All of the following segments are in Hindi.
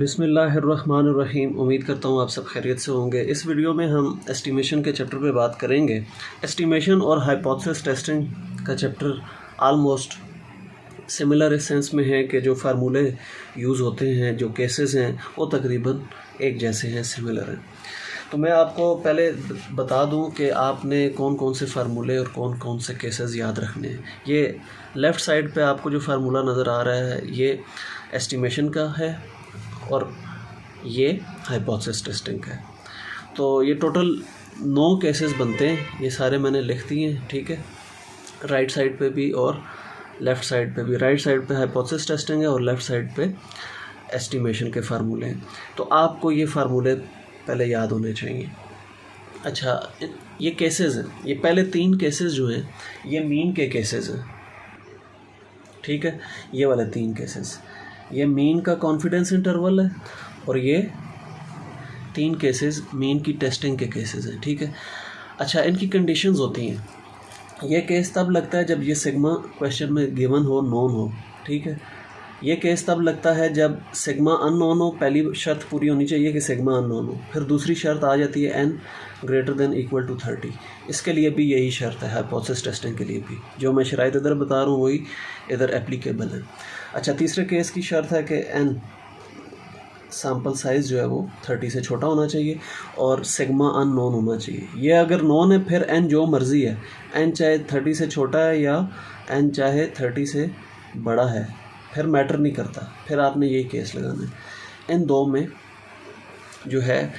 बिस्मिल्लाहिर्रहमानिर्रहीम। उम्मीद करता हूँ आप सब खैरियत से होंगे। इस वीडियो में हम एस्टिमेशन के चैप्टर पे बात करेंगे। एस्टिमेशन और हाइपोथेसिस टेस्टिंग का चैप्टर आलमोस्ट सिमिलर इस सेंस में है कि जो फार्मूले यूज़ होते हैं, जो केसेस हैं, वो तकरीबन एक जैसे हैं, सिमिलर हैं। तो मैं आपको पहले बता दूं कि आपने कौन कौन से फार्मूले और कौन कौन से केसेस याद रखने हैं। ये लेफ़्ट साइड पे आपको जो फार्मूला नज़र आ रहा है ये एस्टिमेशन का है और ये हाइपोथेसिस टेस्टिंग का है। तो ये टोटल 9 केसेस बनते हैं। ये सारे मैंने लिख दिए हैं, ठीक है, राइट साइड पे भी और लेफ़्ट साइड पे भी। राइट साइड पे हाइपोथेसिस टेस्टिंग है और लेफ़्ट साइड पे एस्टिमेशन के फार्मूले हैं। तो आपको ये फार्मूले पहले याद होने चाहिए। अच्छा, ये केसेस हैं, ये पहले 3 केसेस जो हैं ये मीन के केसेस हैं, ठीक है। ये वाले 3 केसेस, ये मीन का कॉन्फिडेंस इंटरवल है और ये 3 केसेस मीन की टेस्टिंग के केसेस हैं, ठीक है। अच्छा, इनकी कंडीशंस होती हैं। ये केस तब लगता है जब ये सिग्मा क्वेश्चन में गिवन हो, नोन हो, ठीक है। ये केस तब लगता है जब सिग्मा अननोन हो। पहली शर्त पूरी होनी चाहिए कि सिग्मा अननोन हो। फिर दूसरी शर्त आ जाती है n greater than equal to 30। इसके लिए भी यही शर्त है, हाइपोथेसिस टेस्टिंग के लिए भी। जो मैं शराइत इधर बता रहा हूँ वही इधर एप्लीकेबल है। अच्छा, तीसरे केस की शर्त है कि n सैम्पल साइज़ जो है वो 30 से छोटा होना चाहिए और सिग्मा अननोन होना चाहिए। ये अगर नोन है फिर n जो मर्ज़ी है, n चाहे 30 से छोटा है या n चाहे 30 से बड़ा है, फिर मैटर नहीं करता, फिर आपने यही केस लगाना है। इन 2 में जो है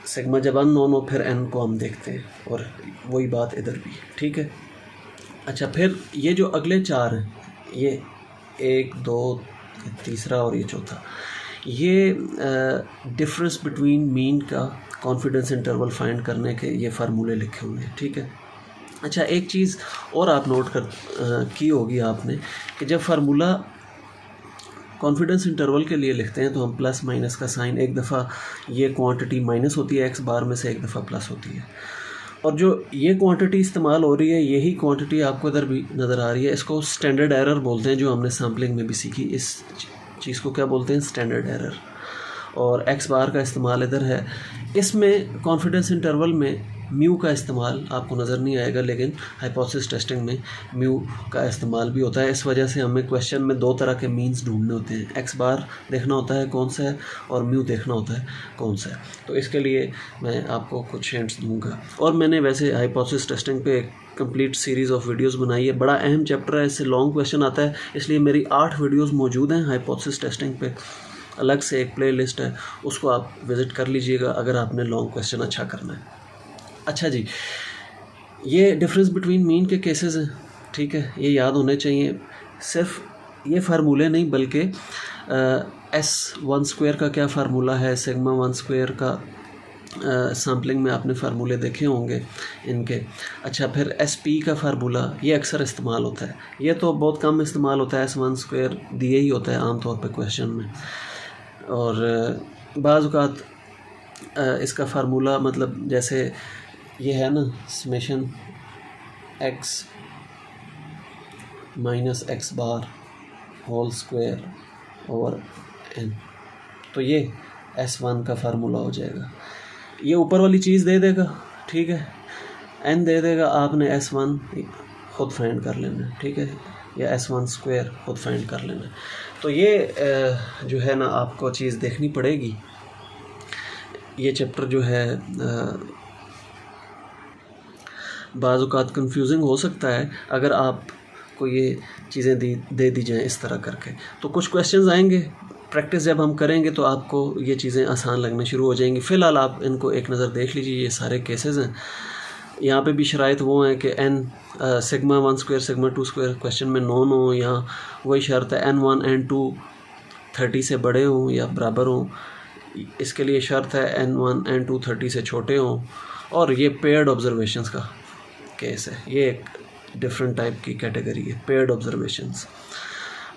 सिग्मा जब अननोन हो फिर n को हम देखते हैं और वही बात इधर भी, ठीक है। अच्छा, फिर ये जो अगले 4 हैं, ये 1, 2, तीसरा और ये चौथा, ये डिफरेंस बिटवीन मीन का कॉन्फिडेंस इंटरवल फाइंड करने के ये फार्मूले लिखे हुए हैं, ठीक है। अच्छा, एक चीज़ और आप नोट की होगी आपने कि जब फार्मूला कॉन्फिडेंस इंटरवल के लिए लिखते हैं तो हम प्लस माइनस का साइन, एक दफ़ा ये क्वांटिटी माइनस होती है एक्स बार में से, एक दफ़ा प्लस होती है। और जो ये क्वांटिटी इस्तेमाल हो रही है, यही क्वांटिटी आपको इधर भी नज़र आ रही है। इसको स्टैंडर्ड एरर बोलते हैं, जो हमने सैम्पलिंग में भी सीखी। इस चीज़ को क्या बोलते हैं? Standard error. और एक्स बार का इस्तेमाल इधर है। इसमें कॉन्फिडेंस इंटरवल में म्यू का इस्तेमाल आपको नज़र नहीं आएगा, लेकिन हाइपोथेसिस टेस्टिंग में म्यू का इस्तेमाल भी होता है। इस वजह से हमें क्वेश्चन में 2 तरह के मीन्स ढूंढने होते हैं। एक्स बार देखना होता है कौन सा है और म्यू देखना होता है कौन सा है। तो इसके लिए मैं आपको कुछ हिंट्स दूंगा। और मैंने वैसे हाइपोथेसिस टेस्टिंग पे कंप्लीट सीरीज़ ऑफ वीडियोस बनाई है। बड़ा अहम चैप्टर है, इससे लॉन्ग क्वेश्चन आता है, इसलिए मेरी 8 वीडियोज़ मौजूद हैं हाइपोथेसिस टेस्टिंग पे। अलग से एक प्ले लिस्ट है, उसको आप विज़िट कर लीजिएगा अगर आपने लॉन्ग क्वेश्चन अच्छा करना है। अच्छा जी, ये डिफरेंस बिटवीन मीन के केसेस हैं, ठीक है, ये याद होने चाहिए। सिर्फ ये फार्मूले नहीं बल्कि S1² का क्या फार्मूला है, सिग्मा 1² का सैम्पलिंग में आपने फार्मूले देखे होंगे इनके। अच्छा, फिर SP का फार्मूला ये अक्सर इस्तेमाल होता है। ये तो बहुत कम इस्तेमाल होता है, S1² दिए ही होता है आम तौर पे क्वेश्चन में। और बाज़ औक़ात इसका फार्मूला मतलब जैसे ये है ना, summation x minus x bar whole square over n, तो ये S1 का फार्मूला हो जाएगा। ये ऊपर वाली चीज़ दे देगा, ठीक है, n दे देगा, आपने S1 खुद फाइंड कर लेना है, ठीक है, या S1² खुद फाइंड कर लेना है। तो ये जो है ना आपको चीज़ देखनी पड़ेगी। ये चैप्टर जो है बाज़ औक़ात कंफ्यूजिंग हो सकता है अगर आपको ये चीज़ें दे दी जाएँ इस तरह करके। तो कुछ क्वेश्चंस आएंगे, प्रैक्टिस जब हम करेंगे तो आपको ये चीज़ें आसान लगने शुरू हो जाएंगी। फ़िलहाल आप इनको एक नज़र देख लीजिए। ये सारे केसेस हैं। यहाँ पे भी शराइत वो हैं कि n सिग्मा 1² सिग्मा 2² क्वेश्चन में नोन हो, या वही शर्त है n1 n2 30 से बड़े हों या बराबर हों। इसके लिए शर्त है n1 n2 30 से छोटे हों। और ये पेयर्ड ऑब्जर्वेशंस का केस है। ये एक डिफरेंट टाइप की कैटेगरी है, पेयर्ड ऑब्जर्वेशंस।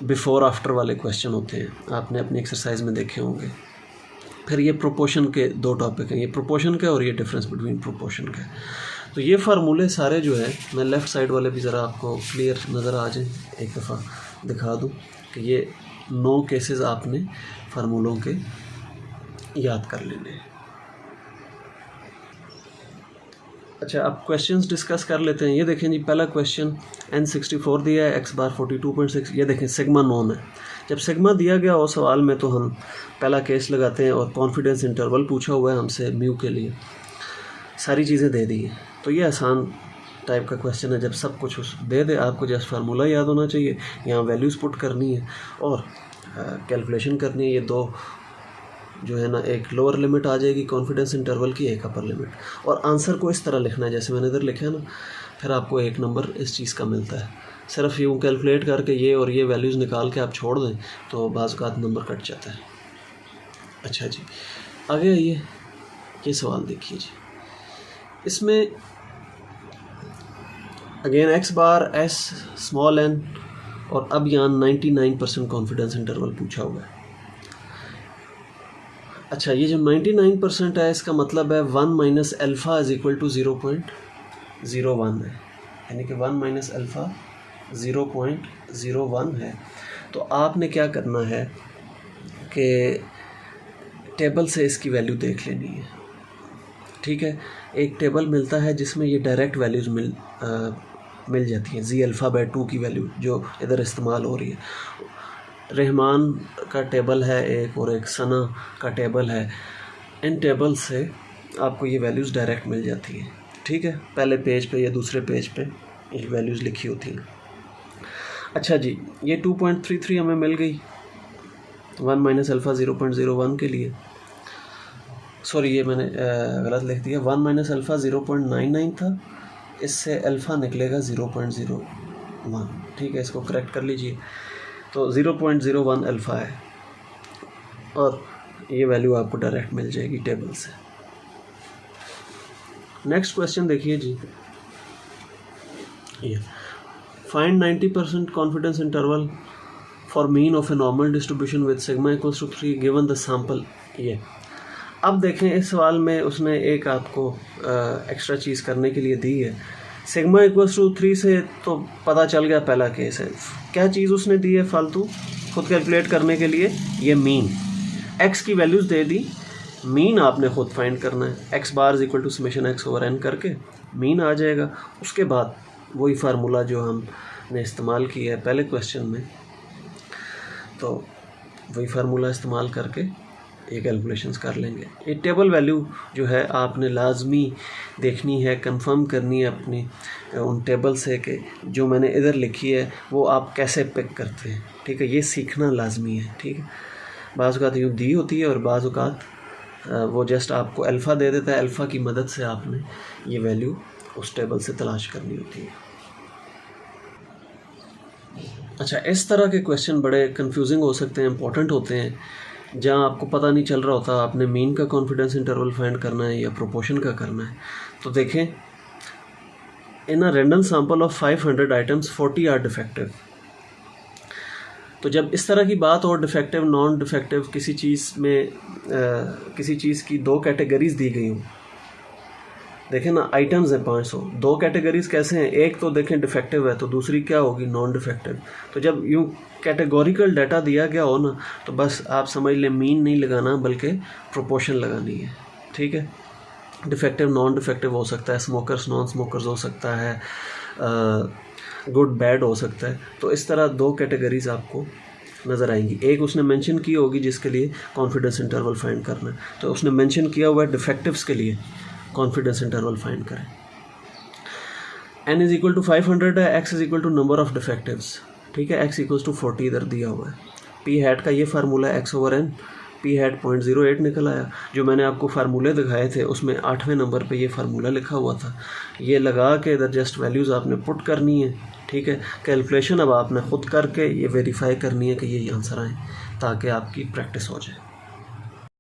बिफोर आफ्टर वाले क्वेश्चन होते हैं, आपने अपनी एक्सरसाइज में देखे होंगे। फिर ये प्रोपोर्शन के 2 टॉपिक हैं, ये प्रोपोर्शन का और ये डिफरेंस बिटवीन प्रोपोर्शन का। तो ये फार्मूले सारे जो है, मैं लेफ़्ट साइड वाले भी ज़रा आपको क्लियर नज़र आ जाए, एक दफ़ा दिखा दूँ कि ये 9 केसेस आपने फार्मूलों के याद कर लेने हैं। अच्छा, अब क्वेश्चंस डिस्कस कर लेते हैं। ये देखें जी, पहला क्वेश्चन N64 दिया है, x बार 42.6। ये देखें सिग्मा नोन है। जब सिग्मा दिया गया हो सवाल में तो हम पहला केस लगाते हैं और कॉन्फिडेंस इंटरवल पूछा हुआ है हमसे म्यू के लिए, सारी चीज़ें दे दी हैं। तो ये आसान टाइप का क्वेश्चन है, जब सब कुछ दे दे आपको जस्ट फार्मूला याद होना चाहिए, यहाँ वैल्यूज़ पुट करनी है और कैलकुलेशन करनी है। ये दो जो है ना, एक लोअर लिमिट आ जाएगी कॉन्फिडेंस इंटरवल की, एक अपर लिमिट, और आंसर को इस तरह लिखना है जैसे मैंने इधर लिखा है ना, फिर आपको एक नंबर इस चीज़ का मिलता है। सिर्फ यूँ कैलकुलेट करके ये और ये वैल्यूज़ निकाल के आप छोड़ दें तो बाज़ औक़ात नंबर कट जाता है। अच्छा जी, आगे आइए, ये सवाल देखिए जी। इसमें अगेन एक्स बार एस स्मॉल एन और अब यहाँ 99% कॉन्फिडेंस इंटरवल पूछा हुआ है। अच्छा, ये जो 99% है इसका मतलब है 1 minus alpha is equal to 0.01 है, यानी कि 1 माइनस अल्फ़ा 0.01 है। तो आपने क्या करना है कि टेबल से इसकी वैल्यू देख लेनी है। ठीक है, एक टेबल मिलता है जिसमें ये डायरेक्ट वैल्यूज़ मिल जाती हैं। जी अल्फ़ा बाय 2 की वैल्यू जो इधर इस्तेमाल हो रही है। रहमान का टेबल है एक और एक सना का टेबल है। इन टेबल से आपको ये वैल्यूज़ डायरेक्ट मिल जाती हैं। ठीक है, पहले पेज पे या दूसरे पेज पे ये वैल्यूज़ लिखी होती हैं। अच्छा जी, ये 2.33 हमें मिल गई 1 माइनस अल्फ़ा 0.01 के लिए। सॉरी, ये मैंने गलत लिख दिया, 1 माइनस अल्फ़ा 0.99 था, इससे अल्फ़ा निकलेगा 0.01। ठीक है, इसको करेक्ट कर लीजिए। तो 0.01 अल्फ़ा है और ये वैल्यू आपको डायरेक्ट मिल जाएगी टेबल से। नेक्स्ट क्वेश्चन देखिए जी, ये find 90% confidence interval for mean of a normal distribution with sigma equals to 3 given the sample. ये अब देखें, इस सवाल में उसने एक आपको एक्स्ट्रा चीज़ करने के लिए दी है। सिग्मा इक्वल्स टू 3 से तो पता चल गया पहला केस है। क्या चीज़ उसने दी है फालतू खुद कैलकुलेट करने के लिए? ये मीन, एक्स की वैल्यूज़ दे दी, मीन आपने खुद फाइंड करना है। X bar is equal to summation x over n करके मीन आ जाएगा। उसके बाद वही फार्मूला जो हमने इस्तेमाल किया है पहले क्वेश्चन में, तो वही फार्मूला इस्तेमाल करके ये कैलकुलेशंस कर लेंगे। ये टेबल वैल्यू जो है आपने लाजमी देखनी है, कंफर्म करनी है अपनी उन टेबल से कि जो मैंने इधर लिखी है वो आप कैसे पिक करते हैं। ठीक है, ये सीखना लाजमी है। ठीक है, बाज़ औक़ात यूँ दी होती है और बाज़ औक़ात वो जस्ट आपको अल्फ़ा दे देता है, अल्फ़ा की मदद से आपने ये वैल्यू उस टेबल से तलाश करनी होती है। अच्छा, इस तरह के क्वेश्चन बड़े कंफ्यूजिंग हो सकते हैं, इंपॉर्टेंट होते हैं, जहाँ आपको पता नहीं चल रहा होता आपने मीन का कॉन्फिडेंस इंटरवल फाइंड करना है या प्रोपोर्शन का करना है। तो देखें, in a random sample of 500 items 40 are defective. तो जब इस तरह की बात हो, डिफेक्टिव नॉन डिफेक्टिव, किसी चीज़ में किसी चीज़ की दो कैटेगरीज दी गई हों, देखें ना, आइटम्स हैं 500, दो कैटेगरीज कैसे हैं? एक तो देखें डिफेक्टिव है, तो दूसरी क्या होगी? Non defective. तो जब यूँ कैटेगोरिकल डाटा दिया गया हो ना, तो बस आप समझ लें मीन नहीं लगाना बल्कि प्रोपोर्शन लगानी है। ठीक है, डिफेक्टिव नॉन डिफेक्टिव हो सकता है, स्मोकर्स नॉन स्मोकर्स हो सकता है, गुड बैड हो सकता है। तो इस तरह दो कैटेगरीज आपको नज़र आएंगी। एक उसने मेंशन की होगी जिसके लिए कॉन्फिडेंस इंटरवल फाइंड करना है, तो उसने मेंशन किया हुआ है डिफेक्टिव्स के लिए कॉन्फिडेंस इंटरवल फाइंड करें। n इज़ इक्वल टू 500 है, x is equal to number of defectives. ठीक है, x इक्वल्स टू 40 इधर दिया हुआ है। p हैट का ये फार्मूला है x over n, p hat 0.08 निकल आया। जो मैंने आपको फार्मूले दिखाए थे उसमें 8वें नंबर पे ये फार्मूला लिखा हुआ था। ये लगा के इधर जस्ट वैल्यूज़ आपने पुट करनी है। ठीक है, कैलकुलेशन अब आपने खुद करके ये वेरीफाई करनी है कि ये आंसर आए, ताकि आपकी प्रैक्टिस हो जाए।